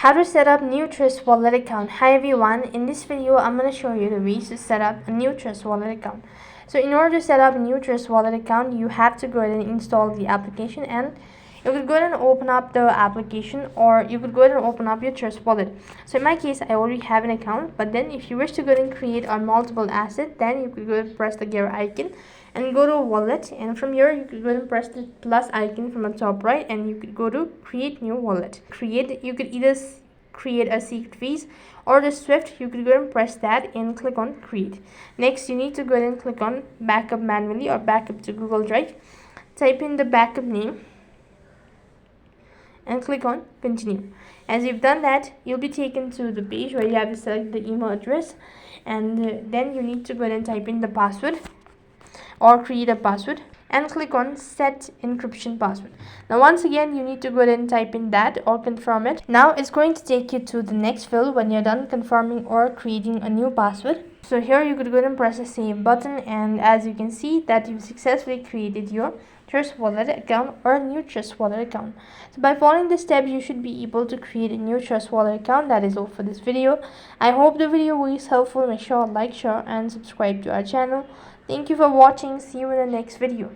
How to set up new Trust Wallet account. Hi everyone, in this video I'm going to show you the ways to set up a new Trust Wallet account. So in order to set up a new Trust Wallet account, you have to go ahead and install the application, and you could go ahead and open up the application, or you could go ahead and open up your Trust Wallet. So in my case, I already have an account, but then if you wish to go ahead and create on multiple assets, then you could go ahead and press the gear icon and go to wallet, and from here you could go ahead and press the plus icon from the top right, and you could go to create new wallet. You could either create a secret phrase or the Swift. You could go ahead and press that and click on create. Next, you need to go ahead and click on backup manually or backup to Google Drive. Type in the backup name and click on continue. As you've done that, you'll be taken to the page where you have to select the email address, and then you need to go ahead and type in the password or create a password and click on set encryption password. Now once again, you need to go ahead and type in that or confirm it. Now it's going to take you to the next field when you're done confirming or creating a new password. So here you could go ahead and press the save button, and as you can see that you've successfully created your Trust Wallet account or a new Trust Wallet account. So by following the steps, you should be able to create a new Trust Wallet account. That is all for this video. I hope the video was helpful. Make sure to like, share and subscribe to our channel. Thank you for watching. See you in the next video.